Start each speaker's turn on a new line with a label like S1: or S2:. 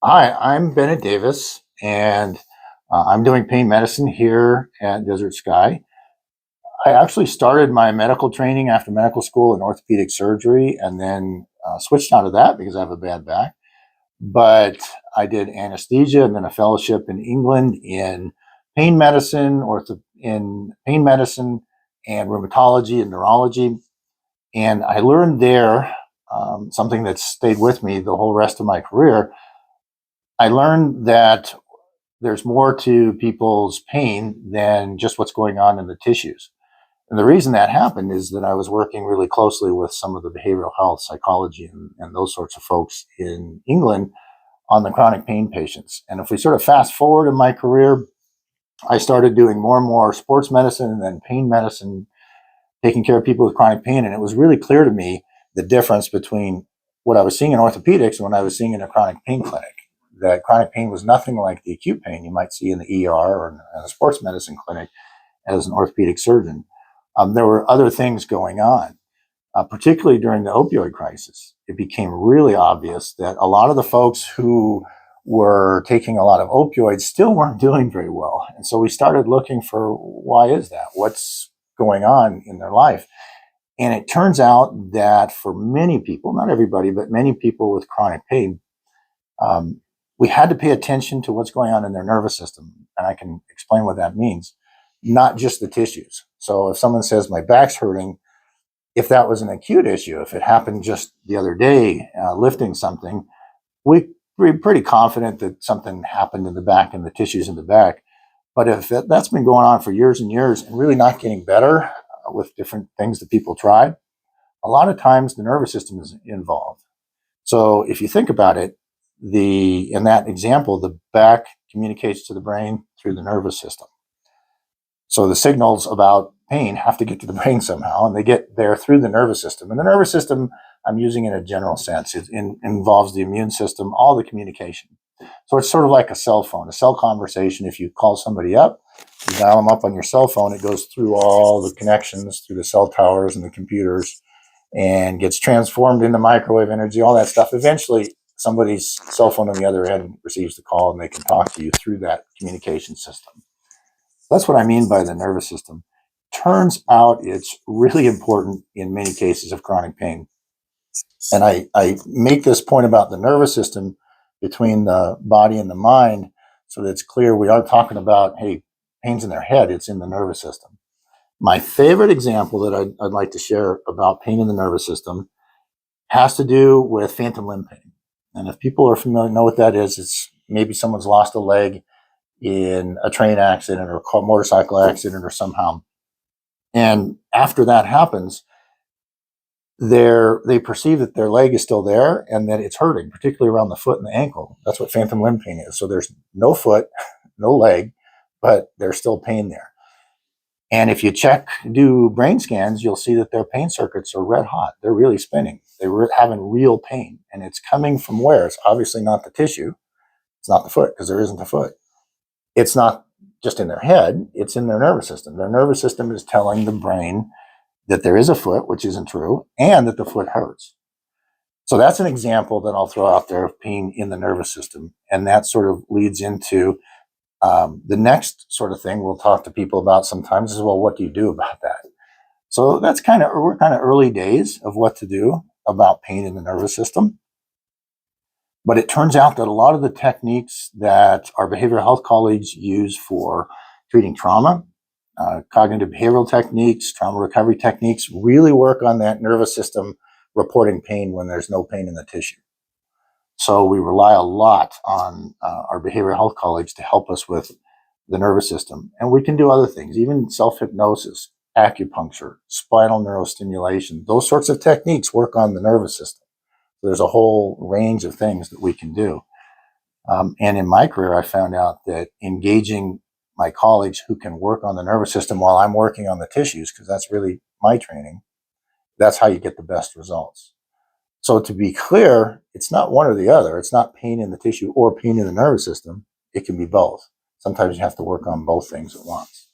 S1: Hi, I'm Bennet Davis, and I'm doing pain medicine here at Desert Sky. I actually started my medical training after medical school in orthopedic surgery and then switched out of that because I have a bad back. But I did anesthesia and then a fellowship in England in pain medicine, in pain medicine and rheumatology and neurology. And I learned there something that stayed with me the whole rest of my career. I learned that there's more to people's pain than just what's going on in the tissues. And the reason that happened is that I was working really closely with some of the behavioral health, psychology, and those sorts of folks in England on the chronic pain patients. And if we sort of fast forward in my career, I started doing more and more sports medicine and then pain medicine, taking care of people with chronic pain. And it was really clear to me the difference between what I was seeing in orthopedics and what I was seeing in a chronic pain clinic. That chronic pain was nothing like the acute pain you might see in the ER or in a sports medicine clinic as an orthopedic surgeon. There were other things going on, particularly during the opioid crisis. It became really obvious that a lot of the folks who were taking a lot of opioids still weren't doing very well. And so we started looking for why is that? What's going on in their life? And it turns out that for many people, not everybody, but many people with chronic pain, um, we had to pay attention to what's going on in their nervous system. And I can explain what that means, not just the tissues. So if someone says, my back's hurting, if that was an acute issue, if it happened just the other day, lifting something, we're pretty confident that something happened in the back and the tissues in the back. But if that's been going on for years and years and really not getting better with different things that people try, a lot of times the nervous system is involved. So if you think about it, in that example, the back communicates to the brain through the nervous system. So the signals about pain have to get to the brain somehow, and they get there through the nervous system. And the nervous system, I'm using in a general sense, involves the immune system, all the communication. So it's sort of like a cell phone, a cell conversation. If you call somebody up, you dial them up on your cell phone, it goes through all the connections through the cell towers and the computers and gets transformed into microwave energy, all that stuff. Eventually, somebody's cell phone on the other end receives the call and they can talk to you through that communication system. That's what I mean by the nervous system. Turns out it's really important in many cases of chronic pain. And I make this point about the nervous system between the body and the mind so that it's clear we aren't talking about, hey, pain's in their head, it's in the nervous system. My favorite example that I'd like to share about pain in the nervous system has to do with phantom limb pain. And if people are familiar, know what that is, it's maybe someone's lost a leg in a train accident or a motorcycle accident or somehow. And after that happens, they perceive that their leg is still there and that it's hurting, particularly around the foot and the ankle. That's what phantom limb pain is. So there's no foot, no leg, but there's still pain there. And if you do brain scans, you'll see that their pain circuits are red hot. They're really spinning. They're having real pain. And it's coming from where? It's obviously not the tissue. It's not the foot because there isn't a foot. It's not just in their head. It's in their nervous system. Their nervous system is telling the brain that there is a foot, which isn't true, and that the foot hurts. So that's an example that I'll throw out there of pain in the nervous system. And that sort of leads into the next sort of thing we'll talk to people about sometimes is, well, what do you do about that? So we're kind of early days of what to do about pain in the nervous system. But it turns out that a lot of the techniques that our behavioral health colleagues use for treating trauma, cognitive behavioral techniques, trauma recovery techniques, really work on that nervous system reporting pain when there's no pain in the tissue. So we rely a lot on our behavioral health colleagues to help us with the nervous system. And we can do other things, even self-hypnosis, acupuncture, spinal neurostimulation. Those sorts of techniques work on the nervous system. There's a whole range of things that we can do. And in my career, I found out that engaging my colleagues who can work on the nervous system while I'm working on the tissues, because that's really my training, that's how you get the best results. So to be clear, it's not one or the other. It's not pain in the tissue or pain in the nervous system. It can be both. Sometimes you have to work on both things at once.